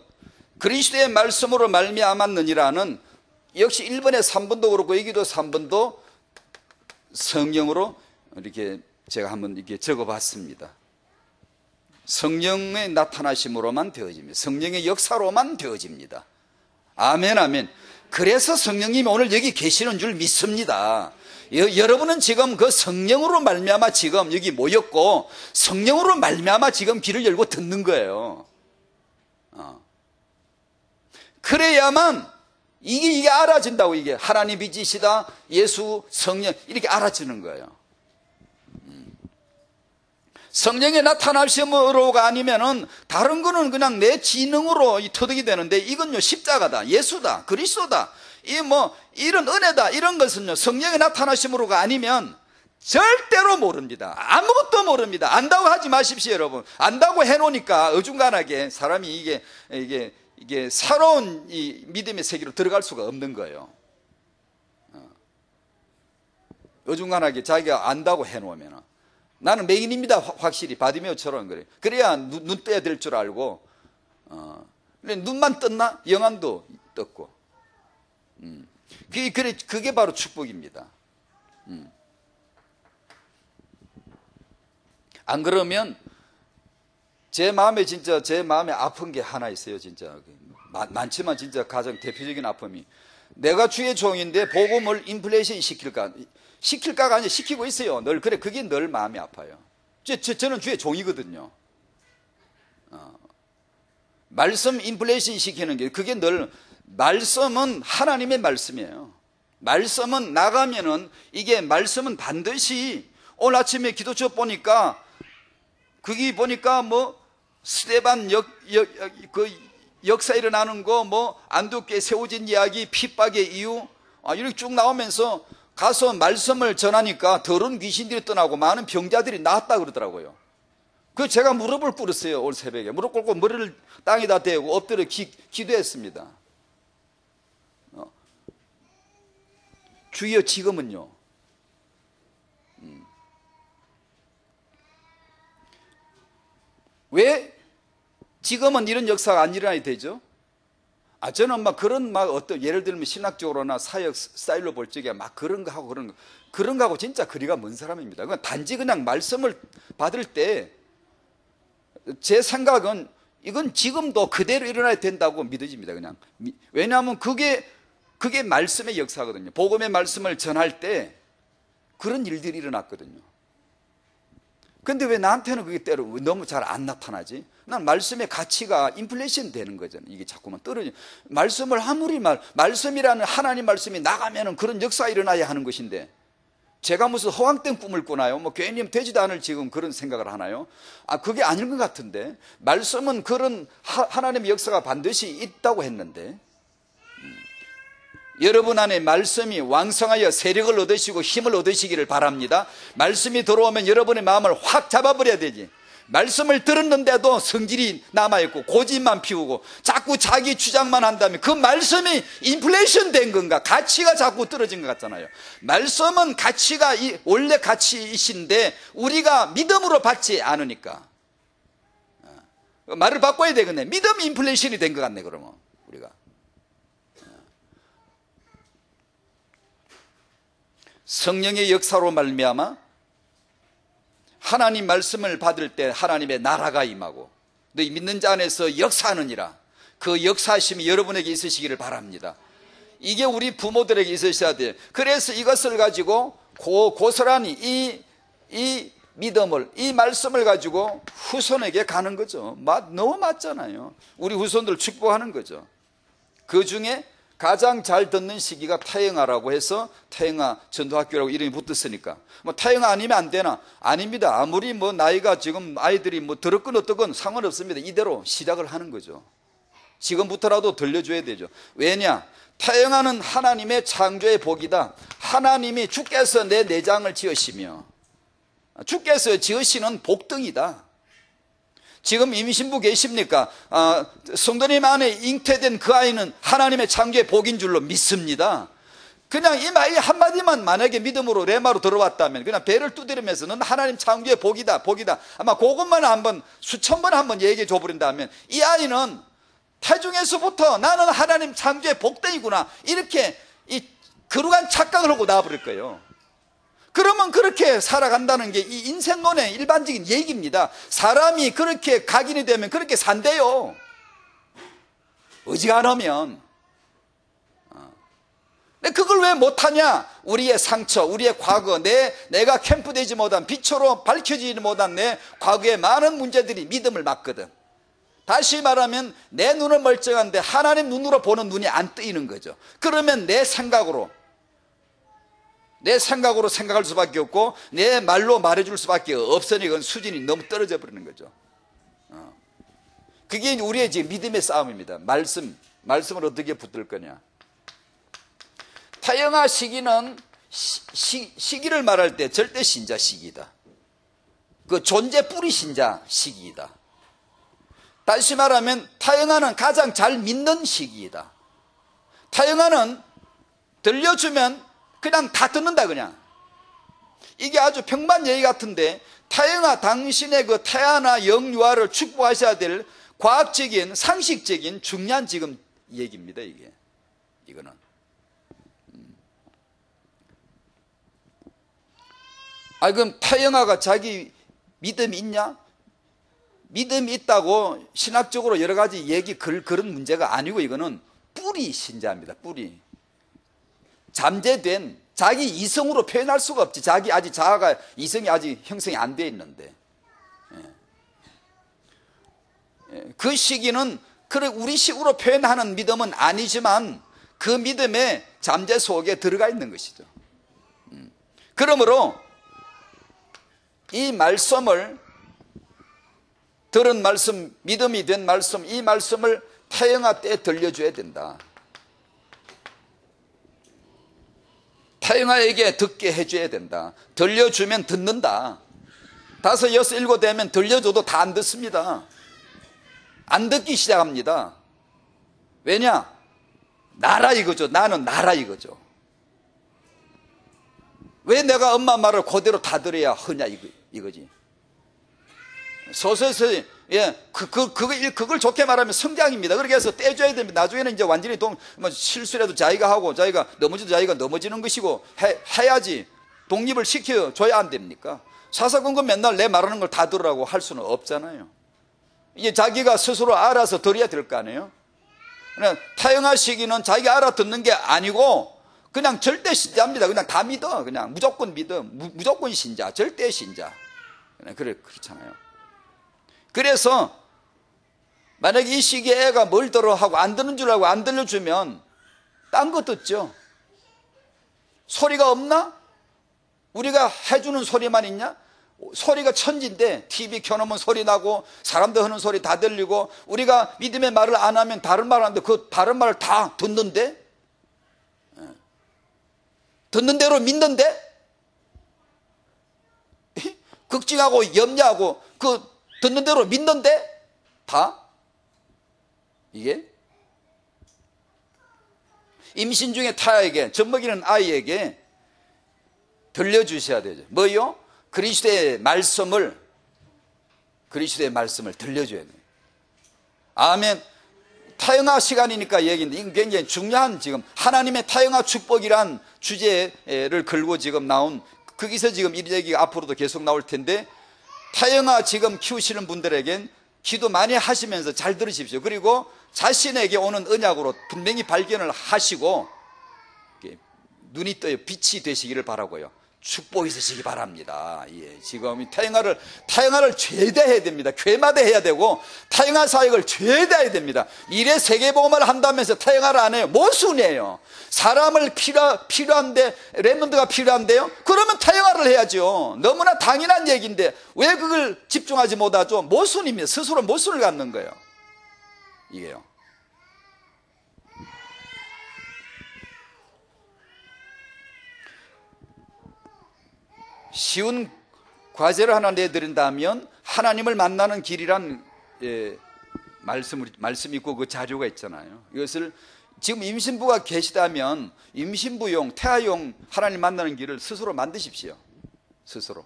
그리스도의 말씀으로 말미암았느니라는 역시 1번에 3번도 그렇고 여기도 3번도 성령으로 이렇게 제가 한번 이렇게 적어봤습니다. 성령의 나타나심으로만 되어집니다. 성령의 역사로만 되어집니다. 아멘 아멘. 그래서 성령님이 오늘 여기 계시는 줄 믿습니다. 여러분은 지금 그 성령으로 말미암아 지금 여기 모였고 성령으로 말미암아 지금 귀를 열고 듣는 거예요. 그래야만 이게 알아진다고. 이게 하나님 빛이시다, 예수, 성령 이렇게 알아지는 거예요. 성령의 나타나심으로가 아니면은 다른 거는 그냥 내 지능으로 터득이 되는데 이건요 십자가다, 예수다, 그리스도다, 이런 은혜다, 이런 것은요 성령의 나타나심으로가 아니면 절대로 모릅니다. 아무것도 모릅니다. 안다고 하지 마십시오, 여러분. 안다고 해놓으니까 어중간하게 사람이 이게 새로운 이 믿음의 세계로 들어갈 수가 없는 거예요. 어중간하게 자기가 안다고 해놓으면 나는 맹인입니다. 확실히 바디메오처럼 그래. 그래야 눈 떠야 될 줄 알고. 눈만 떴나? 영안도 떴고. 그게 바로 축복입니다. 안 그러면 제 마음에 아픈 게 하나 있어요. 진짜 많지만 진짜 가장 대표적인 아픔이, 내가 주의 종인데 복음을 인플레이션 시킬까가 아니라 시키고 있어요. 늘. 그래, 그게 늘 마음이 아파요. 저는 주의 종이거든요. 말씀 인플레이션 시키는 게 그게 늘, 말씀은 하나님의 말씀이에요. 말씀은 나가면은 이게 말씀은 반드시, 오늘 아침에 기도처 보니까 거기 보니까 스데반 역사 일어나는 거, 안두께 세워진 이야기, 핍박의 이유, 이렇게 쭉 나오면서 가서 말씀을 전하니까 더러운 귀신들이 떠나고 많은 병자들이 나았다 그러더라고요. 그 제가 무릎을 꿇었어요. 오늘 새벽에 무릎 꿇고 머리를 땅에다 대고 엎드려 기도했습니다. 주여 지금은요, 왜 지금은 이런 역사가 안 일어나야 되죠? 저는 어떤 예를 들면 신학적으로나 사역 스타일로 볼 적에 그런 거 하고 진짜 거리가 먼 사람입니다. 단지 그냥 말씀을 받을 때 제 생각은 이건 지금도 그대로 일어나야 된다고 믿어집니다. 그냥. 왜냐하면 그게 말씀의 역사거든요. 복음의 말씀을 전할 때 그런 일들이 일어났거든요. 근데 왜 나한테는 그게 때로 너무 잘 안 나타나지? 난 말씀의 가치가 인플레이션 되는 거잖아요. 이게 자꾸만 떨어져. 말씀을 아무리 말씀이라는 하나님 말씀이 나가면은 그런 역사가 일어나야 하는 것인데, 제가 무슨 허황된 꿈을 꾸나요? 괜히 되지도 않을 지금 그런 생각을 하나요? 그게 아닌 것 같은데. 말씀은 그런 하나님의 역사가 반드시 있다고 했는데, 여러분 안에 말씀이 왕성하여 세력을 얻으시고 힘을 얻으시기를 바랍니다. 말씀이 들어오면 여러분의 마음을 확 잡아버려야 되지. 말씀을 들었는데도 성질이 남아있고 고집만 피우고 자꾸 자기 주장만 한다면 그 말씀이 인플레이션 된 건가? 가치가 자꾸 떨어진 것 같잖아요. 말씀은 가치가 원래 가치이신데 우리가 믿음으로 받지 않으니까 말을 바꿔야 되겠네. 믿음이 인플레이션이 된 것 같네. 그러면 우리가 성령의 역사로 말미암아 하나님 말씀을 받을 때 하나님의 나라가 임하고 너희 믿는 자 안에서 역사하느니라. 그 역사하심이 여러분에게 있으시기를 바랍니다. 이게 우리 부모들에게 있으셔야 돼요. 그래서 이것을 가지고 고스란히 이 믿음을, 이 말씀을 가지고 후손에게 가는 거죠. 너무 맞잖아요. 우리 후손들 축복하는 거죠. 그 중에 가장 잘 듣는 시기가 태영아라고 해서 태영아 전도학교라고 이름이 붙었으니까 태영아 아니면 안 되나? 아닙니다. 아무리 나이가 지금 아이들이 들었건 어떻건 상관없습니다. 이대로 시작을 하는 거죠. 지금부터라도 들려줘야 되죠. 왜냐? 태영아는 하나님의 창조의 복이다. 하나님이 주께서 내 내장을 지으시며 주께서 지으시는 복등이다. 지금 임신부 계십니까? 성도님 안에 잉태된 그 아이는 하나님의 창조의 복인 줄로 믿습니다. 그냥 이 말 한마디만 만약에 믿음으로 레마로 들어왔다면 그냥 배를 두드리면서 넌 하나님 창조의 복이다, 복이다. 아마 그것만 한번 수천 번 한번 얘기해 줘버린다면 이 아이는 태중에서부터 나는 하나님 창조의 복등이구나 이렇게 이 거룩한 착각을 하고 나와버릴 거예요. 그러면 그렇게 살아간다는 게 이 인생론의 일반적인 얘기입니다. 사람이 그렇게 각인이 되면 그렇게 산대요. 의지가 안 하면. 근데 그걸 왜 못하냐? 우리의 상처, 우리의 과거, 내가 캠프되지 못한, 빛으로 밝혀지지 못한 내 과거의 많은 문제들이 믿음을 막거든. 다시 말하면 내 눈은 멀쩡한데 하나님 눈으로 보는 눈이 안 뜨이는 거죠. 그러면 내 생각으로 생각할 수밖에 없고 내 말로 말해줄 수밖에 없으니 그건 수준이 너무 떨어져 버리는 거죠. 그게 우리의 지금 믿음의 싸움입니다. 말씀을 어떻게 붙들 거냐. 태영아 시기는 시기를 말할 때 절대 신자 시기이다. 그 존재 뿌리 신자 시기이다. 다시 말하면 태영아는 가장 잘 믿는 시기이다. 태영아는 들려주면 그냥 다 듣는다 그냥. 이게 아주 평범한 얘기 같은데 태영아 당신의 그 태아나 영유아를 축복하셔야 될 과학적인 상식적인 중요한 지금 얘기입니다. 이거는 그럼 태영아가 자기 믿음이 있냐? 믿음이 있다고 신학적으로 여러 가지 그런 문제가 아니고 이거는 뿌리 신자입니다. 뿌리. 잠재된 자기 이성으로 표현할 수가 없지. 자기 아직 자아가 이성이 아직 형성이 안 돼 있는데 그 시기는 우리 식으로 표현하는 믿음은 아니지만 그 믿음의 잠재 속에 들어가 있는 것이죠. 그러므로 이 말씀을 들은 말씀, 믿음이 된 말씀, 이 말씀을 태영아 때 들려줘야 된다. 태영아에게 듣게 해줘야 된다. 들려주면 듣는다. 5, 6, 7 되면 들려줘도 다 안 듣습니다. 안 듣기 시작합니다. 왜냐? 나라 이거죠. 나는 나라 이거죠. 왜 내가 엄마 말을 그대로 다 들어야 하냐 이거지. 소설에서 그걸 좋게 말하면 성장입니다. 그렇게 해서 떼줘야 됩니다. 나중에는 이제 완전히 실수라도 자기가 하고 자기가 넘어져도 자기가 넘어지는 것이고 해야지 독립을 시켜줘야 안 됩니까? 사사건건 맨날 내 말하는 걸 다 들으라고 할 수는 없잖아요. 이게 자기가 스스로 알아서 들어야 될 거 아니에요. 그냥 태영아 시기는 자기가 알아듣는 게 아니고 그냥 절대 신자입니다. 그냥 다 믿어. 그냥 무조건 믿어. 무조건 신자. 절대 신자. 그렇잖아요. 그래서 만약에 이 시기에 애가 뭘 들어 하고 안 듣는 줄 알고 안 들려주면 딴 거 듣죠. 소리가 없나? 우리가 해주는 소리만 있냐? 소리가 천지인데 TV 켜놓으면 소리 나고 사람들 하는 소리 다 들리고 우리가 믿음의 말을 안 하면 다른 말 하는데 그 다른 말을 다 듣는데 듣는 대로 믿는데 걱정하고 염려하고 그 듣는 대로 믿는데 다 이게 임신 중에 타에게 젖먹이는 아이에게 들려주셔야 되죠. 뭐요? 그리스도의 말씀을 들려줘야 돼요. 아멘. 태영아 시간이니까 얘기인데 이건 굉장히 중요한 지금 하나님의 태영아 축복이란 주제를 걸고 지금 나온 거기서 지금 이 얘기가 앞으로도 계속 나올 텐데 태영아 지금 키우시는 분들에겐 기도 많이 하시면서 잘 들으십시오. 그리고 자신에게 오는 언약으로 분명히 발견을 하시고 눈이 떠요. 빛이 되시기를 바라고요. 축복이 있으시기 바랍니다. 예, 지금 타영아를 최대해야 됩니다. 괴마대해야 되고 타영아 사역을 최대해야 됩니다. 미래 세계복음을 한다면서 타영아를 안 해요. 모순이에요. 사람을 필요한데 렘넌트가 필요한데요. 그러면 타영아를 해야죠. 너무나 당연한 얘기인데 왜 그걸 집중하지 못하죠? 모순입니다. 스스로 모순을 갖는 거예요. 이게요. 쉬운 과제를 하나 내드린다면 하나님을 만나는 길이란 말씀이 있고 그 자료가 있잖아요. 이것을 지금 임신부가 계시다면 임신부용, 태아용 하나님 만나는 길을 스스로 만드십시오. 스스로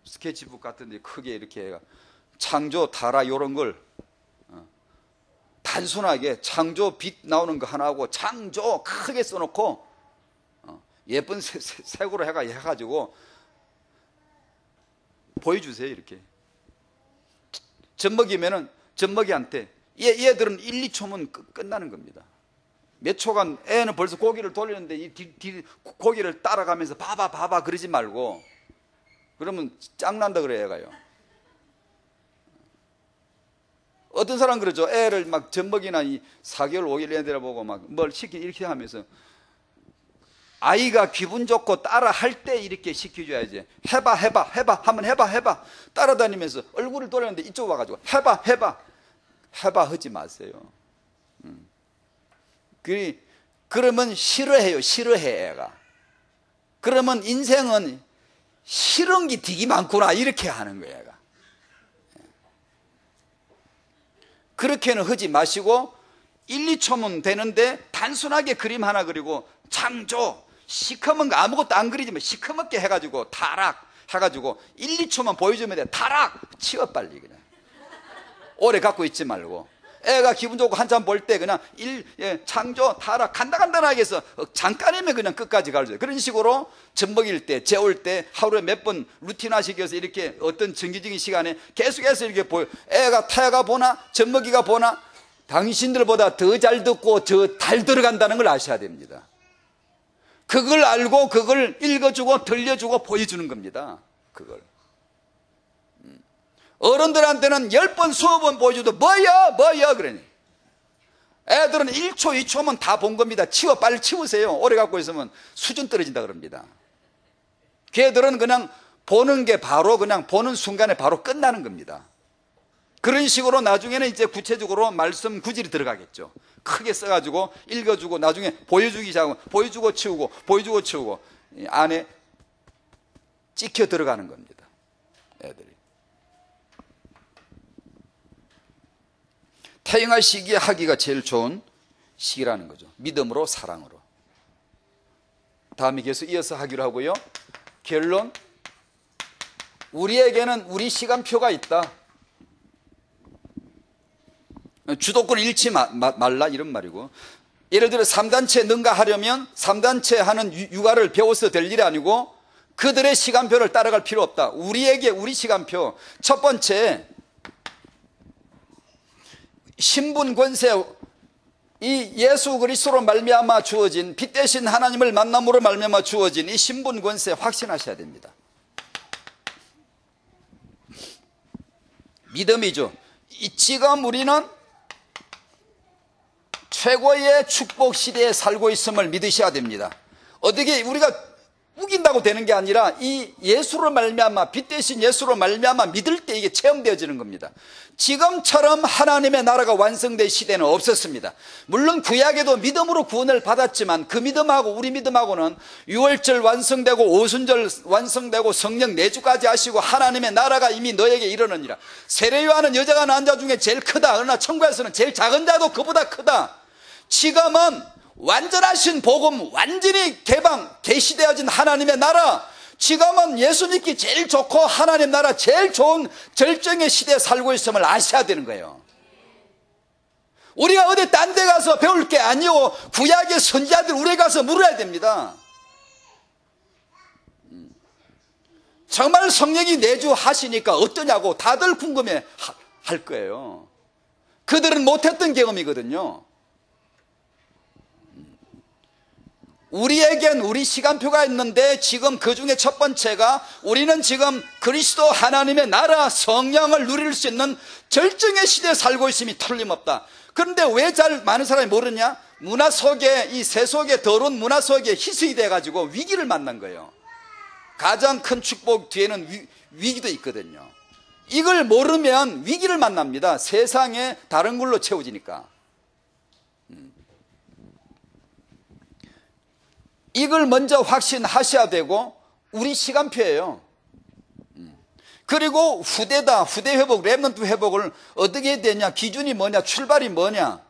스케치북 같은 데 크게 이렇게 창조, 타락 이런 걸 단순하게 창조 빛 나오는 거 하나 하고 창조 크게 써놓고 예쁜 색으로 해가지고 보여주세요. 이렇게 젖먹이면은 젖먹이한테 얘들은 1, 2초면 끝나는 겁니다. 몇 초간 애는 벌써 고기를 돌리는데 이 고기를 따라가면서 봐봐 그러지 말고 그러면 짱난다 그래 애가요. 어떤 사람 그러죠. 애를 막 젖먹이나 4개월 5개월 애들 보고 막 뭘 시키 이렇게 하면서 아이가 기분 좋고 따라 할 때 이렇게 시켜줘야지. 해봐 한번 해봐 따라다니면서 얼굴을 돌렸는데 이쪽 와가지고 해봐 하지 마세요. 그러면 싫어해 애가. 그러면 인생은 싫은 게 되게 많구나 이렇게 하는 거예요 애가. 그렇게는 하지 마시고 1, 2초면 되는데 단순하게 그림 하나 그리고 창조 시커먼 거 아무것도 안 그리지만 시커멓게 해가지고 타락 해가지고 1, 2초만 보여주면 돼. 타락 치워 빨리 그냥. 오래 갖고 있지 말고 애가 기분 좋고 한참 볼 때 그냥 창조 타락 간단하게 해서 잠깐이면 그냥 끝까지 가르쳐요. 그런 식으로 젖먹일 때 재울 때 하루에 몇 번 루틴화시켜서 이렇게 어떤 정기적인 시간에 계속해서 이렇게 보여. 애가 타야가 보나 젖먹이가 보나 당신들보다 더 잘 듣고 더 잘 들어간다는 걸 아셔야 됩니다. 그걸 알고 그걸 읽어주고 들려주고 보여주는 겁니다. 그걸 어른들한테는 10번 20번 보여줘도 뭐야 그러니 애들은 1초 2초면 다 본 겁니다. 빨리 치우세요. 오래 갖고 있으면 수준 떨어진다 그럽니다. 걔들은 그냥 보는 게 바로 그냥 보는 순간에 바로 끝나는 겁니다. 그런 식으로 나중에는 이제 구체적으로 말씀 구질이 들어가겠죠. 크게 써가지고 읽어주고 나중에 보여주기 시작하고 보여주고 치우고 안에 찍혀 들어가는 겁니다. 애들이. 태영아 시기에 하기가 제일 좋은 시기라는 거죠. 믿음으로 사랑으로. 다음에 계속 이어서 하기로 하고요. 결론, 우리에게는 우리 시간표가 있다. 주도권을 잃지 말라 이런 말이고, 예를 들어 3단체 능가하려면 3단체 하는 육아를 배워서 될 일이 아니고 그들의 시간표를 따라갈 필요 없다. 우리에게 우리 시간표. 첫 번째, 신분 권세, 이 예수 그리스도로 말미암아 주어진 빛 대신 하나님을 만남으로 말미암아 주어진 이 신분 권세 확신하셔야 됩니다. 믿음이죠. 지금 우리는 최고의 축복 시대에 살고 있음을 믿으셔야 됩니다. 어떻게 우리가 우긴다고 되는 게 아니라 이 예수로 말미암아 빛 대신 예수로 말미암아 믿을 때 이게 체험되어지는 겁니다. 지금처럼 하나님의 나라가 완성된 시대는 없었습니다. 물론 구약에도 믿음으로 구원을 받았지만 그 믿음하고 우리 믿음하고는 유월절 완성되고 오순절 완성되고 성령 내주까지 하시고 하나님의 나라가 이미 너에게 이르느니라. 세례요한은 여자가 낳은 자 중에 제일 크다. 그러나 천국에서는 제일 작은 자도 그보다 크다. 지금은 완전하신 복음, 완전히 계시되어진 하나님의 나라, 지금은 예수 믿기 제일 좋고 하나님 나라 제일 좋은 절정의 시대에 살고 있음을 아셔야 되는 거예요. 우리가 어디 딴 데 가서 배울 게 아니고 구약의 선지자들 우리에 가서 물어야 됩니다. 정말 성령이 내주하시니까 어떠냐고 다들 궁금해 할 거예요. 그들은 못했던 경험이거든요. 우리에겐 우리 시간표가 있는데 지금 그 중에 첫 번째가 우리는 지금 그리스도 하나님의 나라 성령을 누릴 수 있는 절정의 시대에 살고 있음이 틀림없다. 그런데 왜 많은 사람이 모르냐? 문화 속에, 이 세속의 더러운 문화 속에 희석이 돼가지고 위기를 만난 거예요. 가장 큰 축복 뒤에는 위기도 있거든요. 이걸 모르면 위기를 만납니다. 세상에 다른 걸로 채워지니까. 이걸 먼저 확신하셔야 되고, 우리 시간표예요. 그리고 후대다. 후대 회복, 렘넌트 회복을 어떻게 해야 되냐? 기준이 뭐냐? 출발이 뭐냐?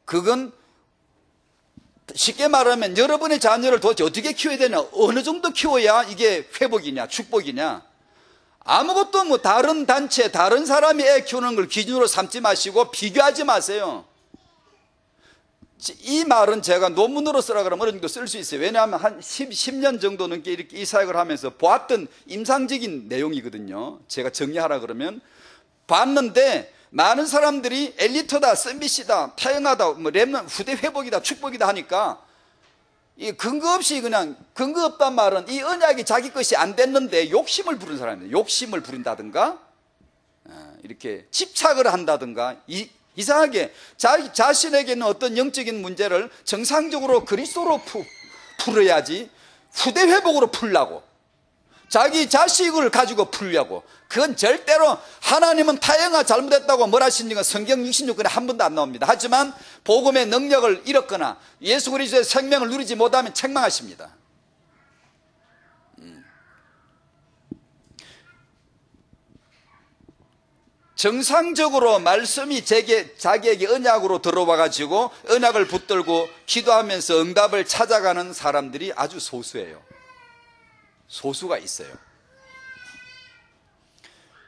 그건 쉽게 말하면 여러분의 자녀를 도대체 어떻게 키워야 되냐? 어느 정도 키워야 이게 회복이냐? 축복이냐? 아무것도 뭐 다른 단체, 다른 사람이 애 키우는 걸 기준으로 삼지 마시고 비교하지 마세요. 이 말은 제가 논문으로 쓰라 그러면 어느 정도 쓸 수 있어요. 왜냐하면 한 10년 정도 넘게 이렇게 이 사역을 하면서 보았던 임상적인 내용이거든요. 제가 정리하라 그러면 봤는데, 많은 사람들이 엘리트다, 샌비시다, 타영하다, 뭐 렘넌 후대 회복이다, 축복이다 하니까 이 근거 없이 그냥, 근거 없단 말은 이 언약이 자기 것이 안 됐는데 욕심을 부린 사람이에요. 욕심을 부린다든가 이렇게 집착을 한다든가, 이상하게 자신에게는 어떤 영적인 문제를 정상적으로 그리스도로 풀어야지 후대 회복으로 풀려고, 자기 자식을 가지고 풀려고, 그건 절대로, 하나님은 타영아 잘못했다고 뭘 하시는 건 성경 66권에 한 번도 안 나옵니다. 하지만 복음의 능력을 잃었거나 예수 그리스도의 생명을 누리지 못하면 책망하십니다. 정상적으로 말씀이 자기에게 언약으로 들어와 가지고 언약을 붙들고 기도하면서 응답을 찾아가는 사람들이 아주 소수예요. 소수가 있어요.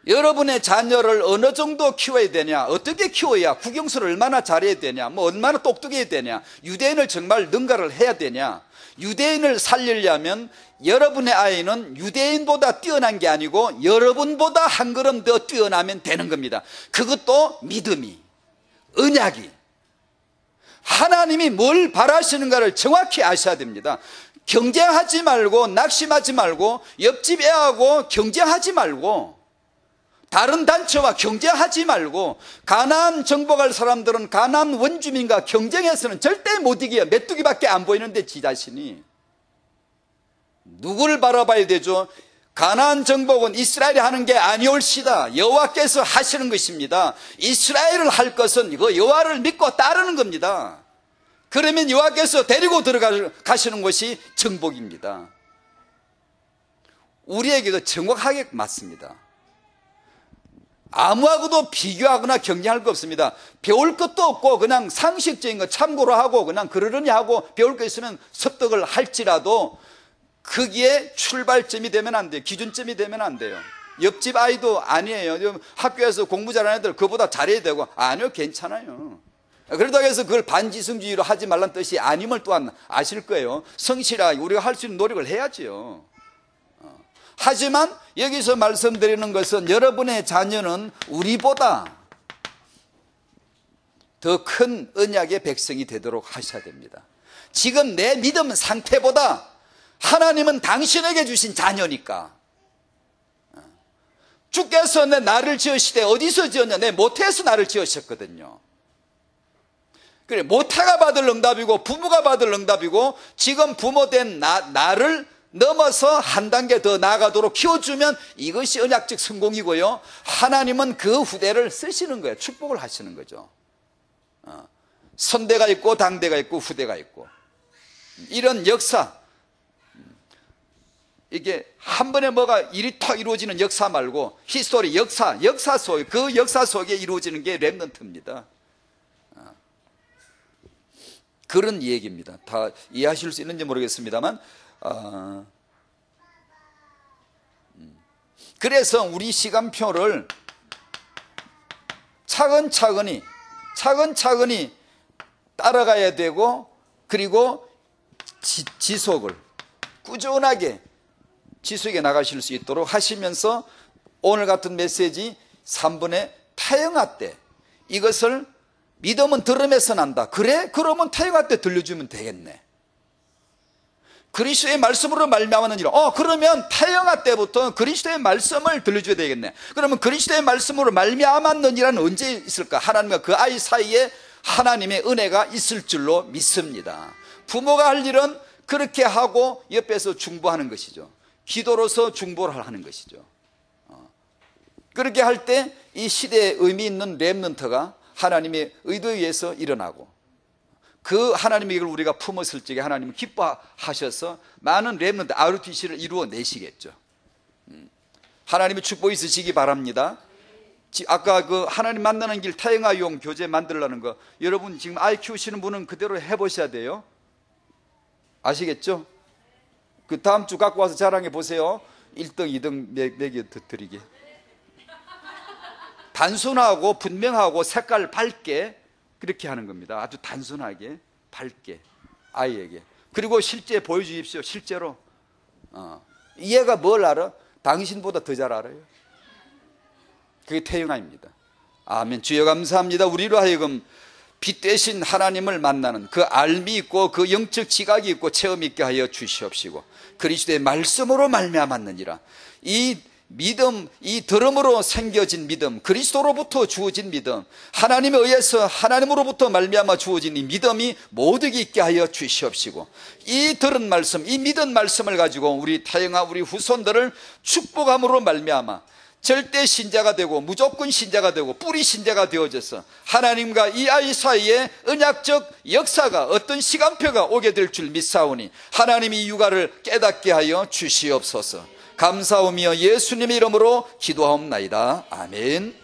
여러분의 자녀를 어느 정도 키워야 되냐, 어떻게 키워야, 국영수를 얼마나 잘해야 되냐, 뭐 얼마나 똑똑해야 되냐, 유대인을 정말 능가를 해야 되냐. 유대인을 살리려면 여러분의 아이는 유대인보다 뛰어난 게 아니고 여러분보다 한 걸음 더 뛰어나면 되는 겁니다. 그것도 믿음이, 언약이, 하나님이 뭘 바라시는가를 정확히 아셔야 됩니다. 경쟁하지 말고, 낙심하지 말고, 옆집 애하고 경쟁하지 말고, 다른 단체와 경쟁하지 말고, 가나안 정복할 사람들은 가나안 원주민과 경쟁해서는 절대 못 이겨요. 메뚜기밖에 안 보이는데 지 자신이. 누구를 바라봐야 되죠? 가나안 정복은 이스라엘이 하는 게 아니올시다. 여호와께서 하시는 것입니다. 이스라엘을 할 것은 이거 여호와를 믿고 따르는 겁니다. 그러면 여호와께서 데리고 들어가시는 것이 정복입니다. 우리에게도 정확하게 맞습니다. 아무하고도 비교하거나 경쟁할 거 없습니다. 배울 것도 없고 그냥 상식적인 거 참고로 하고 그냥 그러려니 하고 배울 거 있으면 습득을 할지라도 거기에 출발점이 되면 안 돼요. 기준점이 되면 안 돼요. 옆집 아이도 아니에요. 학교에서 공부 잘하는 애들 그보다 잘해야 되고, 아니요, 괜찮아요. 그러다고 해서 그걸 반지성주의로 하지 말란 뜻이 아님을 또한 아실 거예요. 성실하게 우리가 할 수 있는 노력을 해야지요. 하지만 여기서 말씀드리는 것은 여러분의 자녀는 우리보다 더 큰 언약의 백성이 되도록 하셔야 됩니다. 지금 내 믿음 상태보다 하나님은 당신에게 주신 자녀니까. 주께서 내 나를 지으시되 어디서 지었냐? 내 모태에서 나를 지으셨거든요. 그래, 모태가 받을 응답이고 부모가 받을 응답이고, 지금 부모된 나를 넘어서 한 단계 더 나아가도록 키워주면 이것이 언약적 성공이고요, 하나님은 그 후대를 쓰시는 거예요. 축복을 하시는 거죠. 선대가 있고 당대가 있고 후대가 있고, 이런 역사, 이게 한 번에 뭐가 일이 탁 이루어지는 역사 말고 히스토리, 역사 속에, 그 역사 속에 이루어지는 게 렘넌트입니다. 그런 얘기입니다. 다 이해하실 수 있는지 모르겠습니다만, 그래서 우리 시간표를 차근차근히 따라가야 되고, 그리고 지속을 꾸준하게 지속해 나가실 수 있도록 하시면서, 오늘 같은 메시지 3번의 타영아 때, 이것을 믿음은 들음에서 난다. 그래? 그러면 타영아 때 들려주면 되겠네. 그리스도의 말씀으로 말미암았느니라. 그러면 태영아 때부터 그리스도의 말씀을 들려줘야 되겠네. 그러면 그리스도의 말씀으로 말미암았느니라는 언제 있을까? 하나님과 그 아이 사이에 하나님의 은혜가 있을 줄로 믿습니다. 부모가 할 일은 그렇게 하고 옆에서 중보하는 것이죠. 기도로서 중보를 하는 것이죠. 그렇게 할 때 이 시대에 의미 있는 렘넌트가 하나님의 의도에 의해서 일어나고, 그 하나님의 이걸 우리가 품었을 적에 하나님은 기뻐하셔서 많은 렘넌트 ROTC를 이루어내시겠죠. 하나님의 축복이 있으시기 바랍니다. 아까 그 하나님 만나는 길 태영아용 교재 만들려는 거, 여러분 지금 아이 키우시는 분은 그대로 해보셔야 돼요. 아시겠죠? 그 다음 주 갖고 와서 자랑해 보세요. 1등, 2등 매겨 드리게. 단순하고 분명하고 색깔 밝게 그렇게 하는 겁니다. 아주 단순하게 밝게 아이에게. 그리고 실제 보여주십시오. 실제로. 얘가 뭘 알아? 당신보다 더 잘 알아요. 그게 태영아입니다. 아멘. 주여 감사합니다. 우리로 하여금 빛 대신 하나님을 만나는 그 알미 있고 그 영적 지각이 있고 체험 있게 하여 주시옵시고, 그리스도의 말씀으로 말미암았느니라. 이 믿음, 이 들음으로 생겨진 믿음, 그리스도로부터 주어진 믿음, 하나님에 의해서 하나님으로부터 말미암아 주어진 이 믿음이 모두게 있게 하여 주시옵시고, 이 들은 말씀, 이 믿은 말씀을 가지고 우리 태영아, 우리 후손들을 축복함으로 말미암아 절대 신자가 되고 무조건 신자가 되고 뿌리 신자가 되어져서 하나님과 이 아이 사이에 언약적 역사가, 어떤 시간표가 오게 될 줄 믿사오니 하나님이 이 육아를 깨닫게 하여 주시옵소서. 감사하며 예수님의 이름으로 기도하옵나이다. 아멘.